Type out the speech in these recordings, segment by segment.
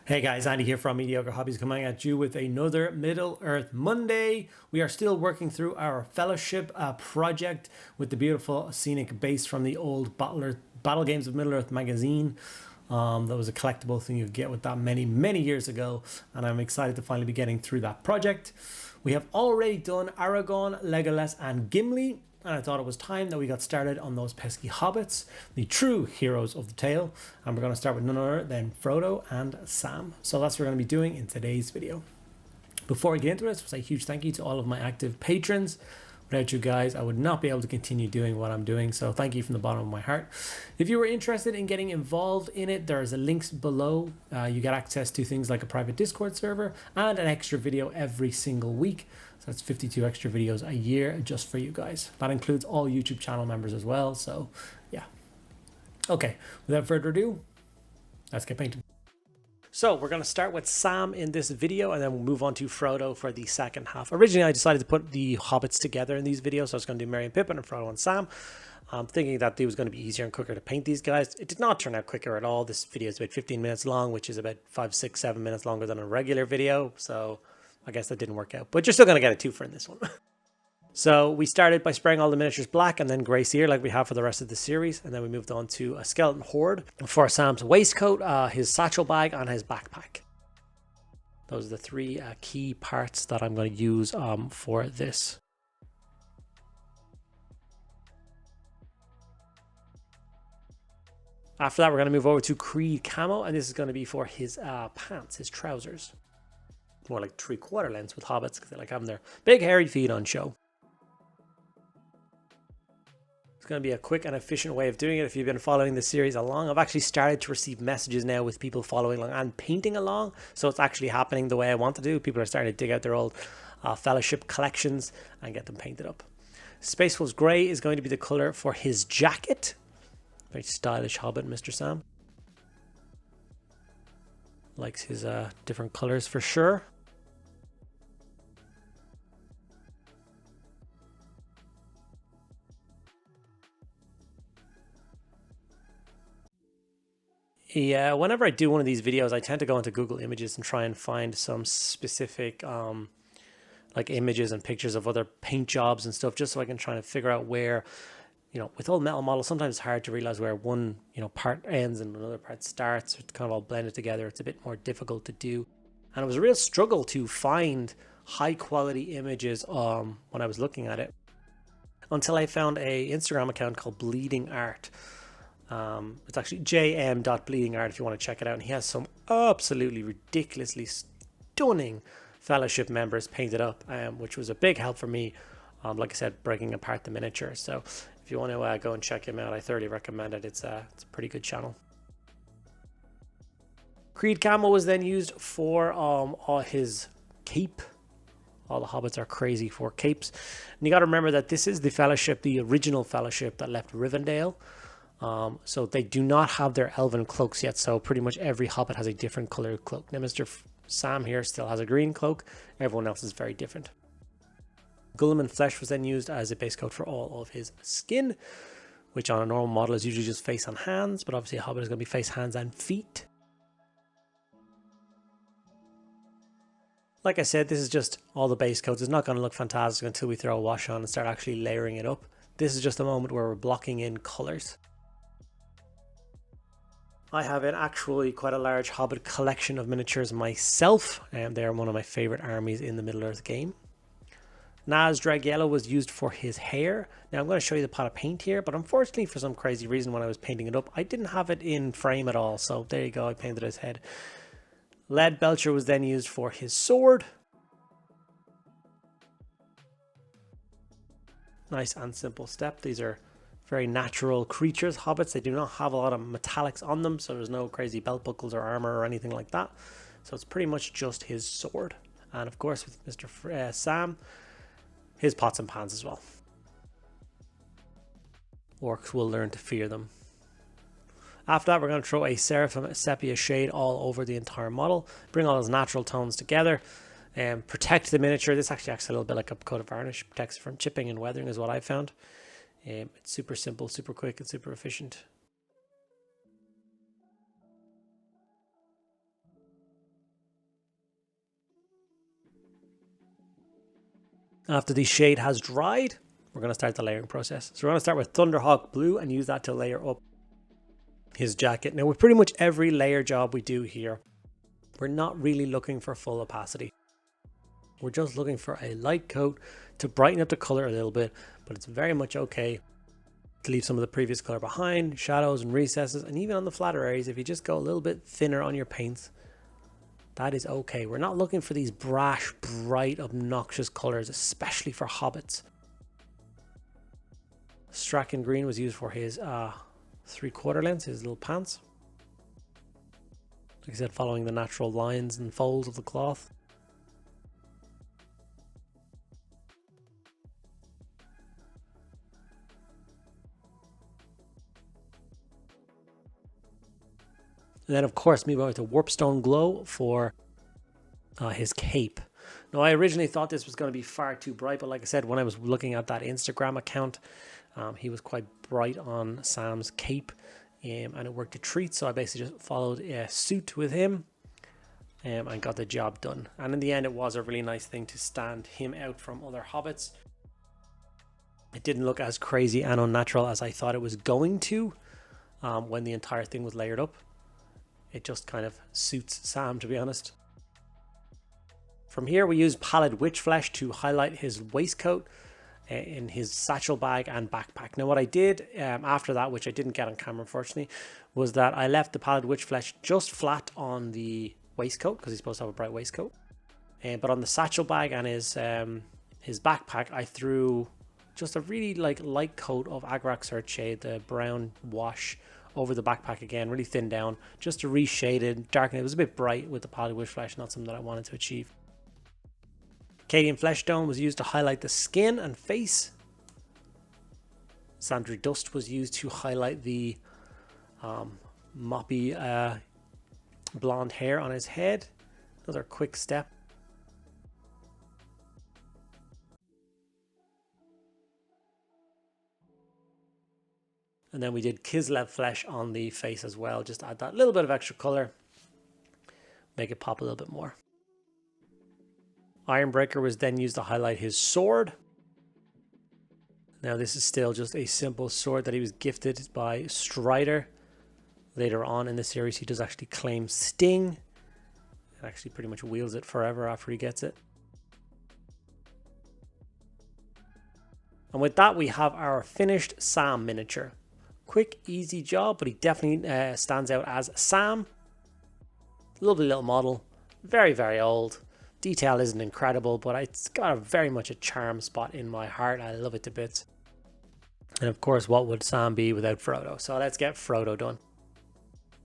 Hey guys, Andy here from Mediocre Hobbies coming at you with another Middle Earth Monday. We are still working through our fellowship project with the beautiful scenic base from the old Battle Games of Middle Earth magazine. That was a collectible thing you could get with that many years ago, and I'm excited to finally be getting through that project. We have already done Aragorn, Legolas, and Gimli, and I thought it was time that we got started on those pesky hobbits, the true heroes of the tale. And we're going to start with none other than Frodo and Sam. So that's what we're going to be doing in today's video. Before I get into this, a huge thank you to all of my active patrons. Without you guys, I would not be able to continue doing what I'm doing. So thank you from the bottom of my heart. If you were interested in getting involved in it, there's links below. You get access to things like a private Discord server and an extra video every single week. So that's 52 extra videos a year just for you guys. That includes all YouTube channel members as well. So yeah. Okay, without further ado, let's get painting. So we're going to start with Sam in this video, and then we'll move on to Frodo for the second half. Originally, I decided to put the hobbits together in these videos, so I was going to do Merry and Pippin and Frodo and Sam. Thinking that it was going to be easier and quicker to paint these guys. It did not turn out quicker at all. This video is about 15 minutes long, which is about 5, 6, 7 minutes longer than a regular video. So I guess that didn't work out. But you're still going to get a twofer in this one. So we started by spraying all the miniatures black and then grey sear like we have for the rest of the series. And then we moved on to a skeleton horde for Sam's waistcoat, his satchel bag and his backpack. Those are the three key parts that I'm going to use for this. After that, we're going to move over to Creed Camo, and this is going to be for his pants, his trousers. More like 3/4 lengths with hobbits because they like having their big hairy feet on show. Going to be a quick and efficient way of doing it if you've been following the series along. I've actually started to receive messages now with people following along and painting along, so it's actually happening the way I want to do. People are starting to dig out their old fellowship collections and get them painted up. Space Wolf's Grey is going to be the color for his jacket. Very stylish hobbit, Mr. Sam. Likes his different colors for sure. Yeah, whenever I do one of these videos, I tend to go into Google Images and try and find some specific like images and pictures of other paint jobs and stuff, just so I can try and figure out where, you know, with old metal models, sometimes it's hard to realize where one, you know, part ends and another part starts. It's kind of all blended together. It's a bit more difficult to do. And it was a real struggle to find high quality images when I was looking at it, until I found a Instagram account called Bleeding Art. It's actually jm.bleedingart if you want to check it out, and he has some absolutely ridiculously stunning fellowship members painted up, which was a big help for me, like I said, breaking apart the miniature. So if you want to go and check him out, I thoroughly recommend it. It's a pretty good channel. Creed Camo was then used for all his cape. All the hobbits are crazy for capes, and you got to remember that this is the fellowship, the original fellowship that left Rivendell. So they do not have their elven cloaks yet, so pretty much every hobbit has a different colored cloak. Now Mr. Sam here still has a green cloak, everyone else is very different. Gulliman Flesh was then used as a base coat for all of his skin, which on a normal model is usually just face and hands, but obviously a hobbit is going to be face, hands and feet. Like I said, this is just all the base coats. It's not going to look fantastic until we throw a wash on and start actually layering it up. This is just a moment where we're blocking in colors. I have actually quite a large hobbit collection of miniatures myself, and they are one of my favorite armies in the Middle Earth game. Naz Drag Yellow was used for his hair. Now I'm going to show you the pot of paint here, but unfortunately for some crazy reason when I was painting it up, I didn't have it in frame at all, so there you go, I painted his head. Leadbelcher was then used for his sword. Nice and simple step. These are very natural creatures, hobbits. They do not have a lot of metallics on them, so there's no crazy belt buckles or armor or anything like that. So it's pretty much just his sword. And of course with Mr. Sam, his pots and pans as well. Orcs will learn to fear them. After that, we're going to throw a Seraphim Sepia shade all over the entire model. Bring all those natural tones together and protect the miniature. This actually acts a little bit like a coat of varnish. Protects it from chipping and weathering is what I found. It's super simple, super quick, and super efficient. After the shade has dried, we're going to start the layering process. So we're going to start with Thunderhawk Blue and use that to layer up his jacket. Now, with pretty much every layer job we do here, we're not really looking for full opacity. We're just looking for a light coat to brighten up the color a little bit, but it's very much okay to leave some of the previous color behind, shadows and recesses, and even on the flatter areas, if you just go a little bit thinner on your paints, that is okay. We're not looking for these brash, bright, obnoxious colors, especially for hobbits. Straken Green was used for his 3/4 lengths, his little pants. Like I said, following the natural lines and folds of the cloth. And then, of course, moving on to Warpstone Glow for his cape. Now, I originally thought this was going to be far too bright, but like I said, when I was looking at that Instagram account, he was quite bright on Sam's cape, and it worked a treat. So I basically just followed a suit with him and got the job done. And in the end, it was a really nice thing to stand him out from other hobbits. It didn't look as crazy and unnatural as I thought it was going to when the entire thing was layered up. It just kind of suits Sam, to be honest. From here, we use Pallid Wych Flesh to highlight his waistcoat in his satchel bag and backpack. Now, what I did after that, which I didn't get on camera, unfortunately, was that I left the Pallid Wych Flesh just flat on the waistcoat, because he's supposed to have a bright waistcoat. But on the satchel bag and his backpack, I threw just a really light coat of Agrak Earthshade, the brown wash, over the backpack again, really thin down, just to reshade it, darken it. It was a bit bright with the Pallid Wych Flesh, not something that I wanted to achieve. Cadian Fleshtone was used to highlight the skin and face. Zandri Dust was used to highlight the moppy blonde hair on his head. Another quick step. And then we did Kislev Flesh on the face as well. Just add that little bit of extra color. Make it pop a little bit more. Ironbreaker was then used to highlight his sword. Now this is still just a simple sword that he was gifted by Strider. Later on in the series he does actually claim Sting. And actually pretty much wields it forever after he gets it. And with that we have our finished Sam miniature. Quick, easy job, but he definitely stands out as Sam. Lovely little model. Very, very old. Detail isn't incredible, but it's got very much a charm spot in my heart. I love it to bits. And of course, what would Sam be without Frodo? So let's get Frodo done.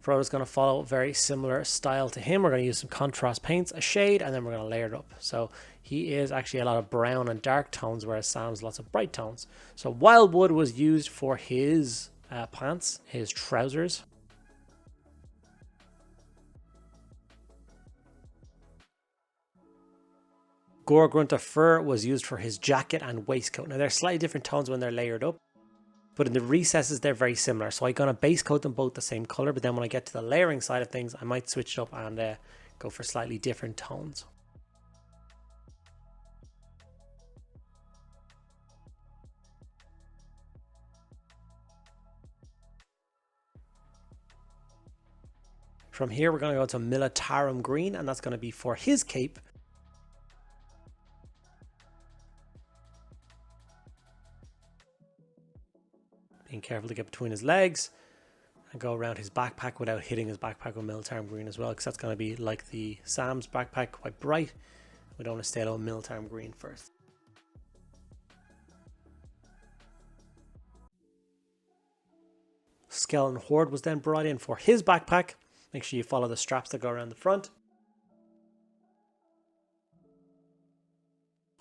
Frodo's going to follow a very similar style to him. We're going to use some contrast paints, a shade, and then we're going to layer it up. So he is actually a lot of brown and dark tones, whereas Sam's lots of bright tones. So Wyldwood was used for his pants, his trousers. Gorgrunta Fur was used for his jacket and waistcoat. Now they're slightly different tones when they're layered up, but in the recesses they're very similar. So I'm going to base coat them both the same color, but then when I get to the layering side of things, I might switch it up and go for slightly different tones. From here, we're going to go to Militarum Green, and that's going to be for his cape. Being careful to get between his legs and go around his backpack without hitting his backpack with Militarum Green as well, because that's going to be like the Sam's backpack, quite bright. We don't want to stay on Militarum Green first. Skeleton Horde was then brought in for his backpack. Make sure you follow the straps that go around the front.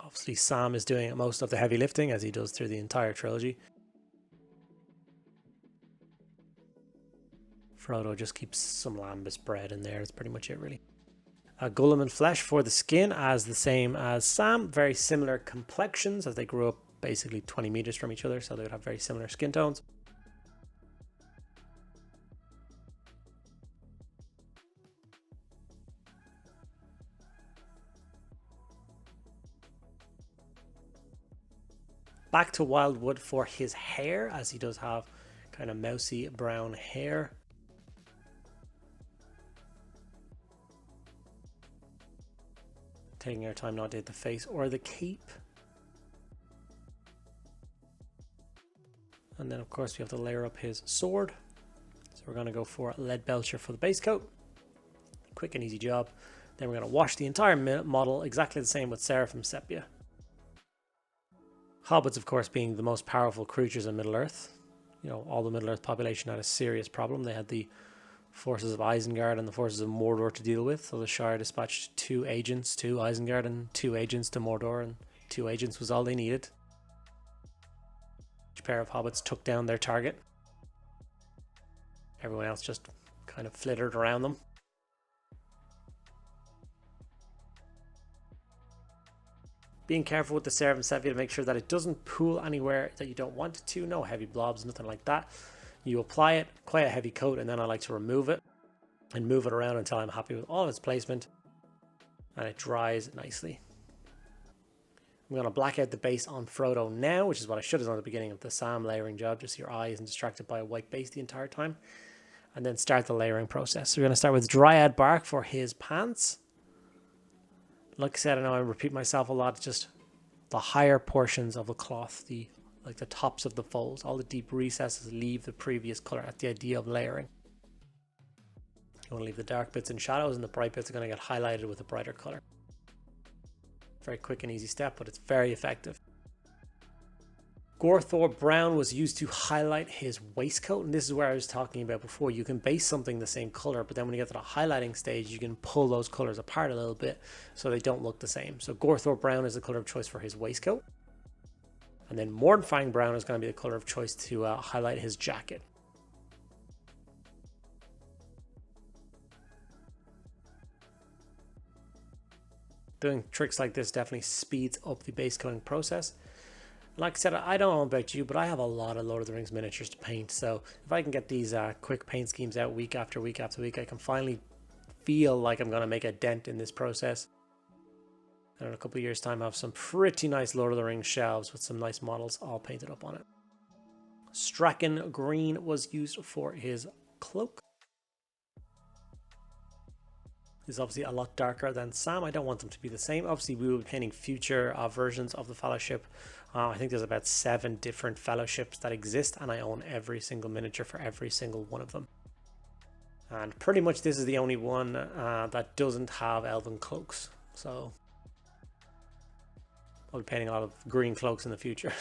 Obviously Sam is doing most of the heavy lifting, as he does through the entire trilogy. Frodo just keeps some lambus bread in there. That's pretty much it, really. Gulliman Flesh for the skin, as the same as Sam. Very similar complexions, as they grew up basically 20 meters from each other, so they would have very similar skin tones. Back to Wyldwood for his hair, as he does have kind of mousy brown hair. Taking our time not to hit the face or the cape. And then of course we have to layer up his sword. So we're going to go for Leadbelcher for the base coat. Quick and easy job. Then we're going to wash the entire model exactly the same with Seraphim Sepia. Hobbits, of course, being the most powerful creatures in Middle-earth. You know, all the Middle-earth population had a serious problem. They had the forces of Isengard and the forces of Mordor to deal with. So the Shire dispatched 2 agents to Isengard and 2 agents to Mordor, and 2 agents was all they needed. Each pair of hobbits took down their target. Everyone else just kind of flittered around them. Being careful with the Seraphim Sepia to make sure that it doesn't pool anywhere that you don't want it to. No heavy blobs, nothing like that. You apply it, quite a heavy coat, and then I like to remove it and move it around until I'm happy with all of its placement and it dries nicely. I'm going to black out the base on Frodo now, which is what I should have done at the beginning of the Sam layering job, just so your eye isn't distracted by a white base the entire time. And then start the layering process. So we're going to start with Dryad Bark for his pants. Like I said, I know I repeat myself a lot, just the higher portions of the cloth, like the tops of the folds, all the deep recesses leave the previous color. That's the idea of layering. You want to leave the dark bits in shadows, and the bright bits are going to get highlighted with a brighter color. Very quick and easy step, but it's very effective. Gorthor Brown was used to highlight his waistcoat, and this is where I was talking about before. You can base something the same color, but then when you get to the highlighting stage, you can pull those colors apart a little bit so they don't look the same. So Gorthor Brown is the color of choice for his waistcoat. And then Mournfang Brown is going to be the color of choice to highlight his jacket. Doing tricks like this definitely speeds up the base coating process. Like I said, I don't know about you, but I have a lot of Lord of the Rings miniatures to paint. So if I can get these quick paint schemes out week after week after week, I can finally feel like I'm going to make a dent in this process. And in a couple of years' time, I have some pretty nice Lord of the Rings shelves with some nice models all painted up on it. Straken Green was used for his cloak. Is obviously a lot darker than Sam. I don't want them to be the same. Obviously, we will be painting future versions of the Fellowship. I think there's about 7 different Fellowships that exist, and I own every single miniature for every single one of them. And pretty much this is the only one that doesn't have elven cloaks. So I'll be painting a lot of green cloaks in the future.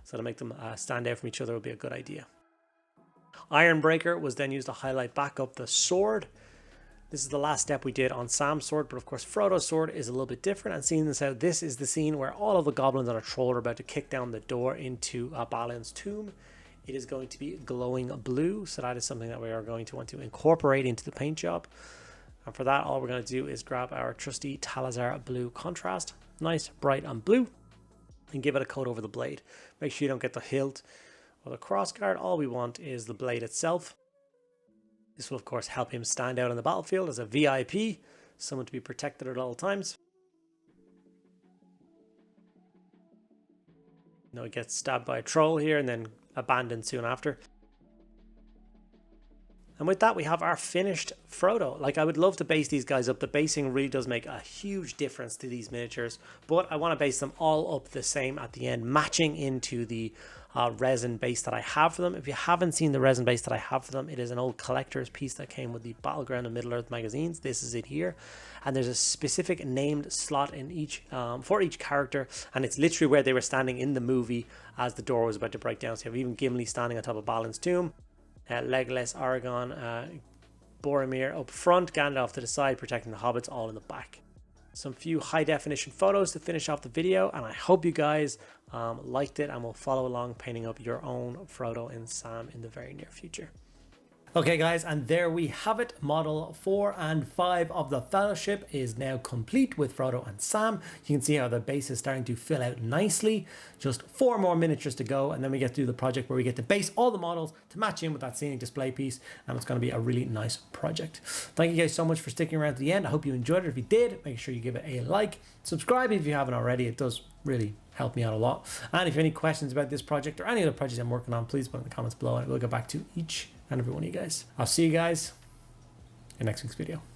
So to make them stand out from each other would be a good idea. Ironbreaker was then used to highlight back up the sword. This is the last step we did on Sam's sword, but of course Frodo's sword is a little bit different. And seeing this out, this is the scene where all of the goblins on a troll are about to kick down the door into Balin's tomb. It is going to be glowing blue, so that is something that we are going to want to incorporate into the paint job. And for that, all we're going to do is grab our trusty Talassar Blue contrast, nice, bright and blue, and give it a coat over the blade. Make sure you don't get the hilt or the crossguard. All we want is the blade itself. This will of course help him stand out on the battlefield as a VIP, someone to be protected at all times. No, he gets stabbed by a troll here and then abandoned soon after. And with that, we have our finished Frodo. Like, I would love to base these guys up. The basing really does make a huge difference to these miniatures, but I want to base them all up the same at the end, matching into the resin base that I have for them. If you haven't seen the resin base that I have for them, it is an old collector's piece that came with the Battleground and Middle-earth magazines. This is it here, and there's a specific named slot in each for each character, and it's literally where they were standing in the movie as the door was about to break down. So you have even Gimli standing on top of Balin's tomb, Legolas, Aragorn, Boromir up front, Gandalf to the side protecting the hobbits, all in the back. Some few high definition photos to finish off the video, and I hope you guys liked it and will follow along painting up your own Frodo and Sam in the very near future. Okay guys, and there we have it. Model 4 and 5 of the Fellowship is now complete with Frodo and Sam. You can see how the base is starting to fill out nicely. Just 4 more miniatures to go, and then we get to the project where we get to base all the models to match in with that scenic display piece, and it's going to be a really nice project. Thank you guys so much for sticking around to the end. I hope you enjoyed it. If you did, make sure you give it a like. Subscribe if you haven't already. It does really help help me out a lot. And if you have any questions about this project or any other projects I'm working on, please put in the comments below and I will get back to each and every one of you guys. I'll see you guys in next week's video.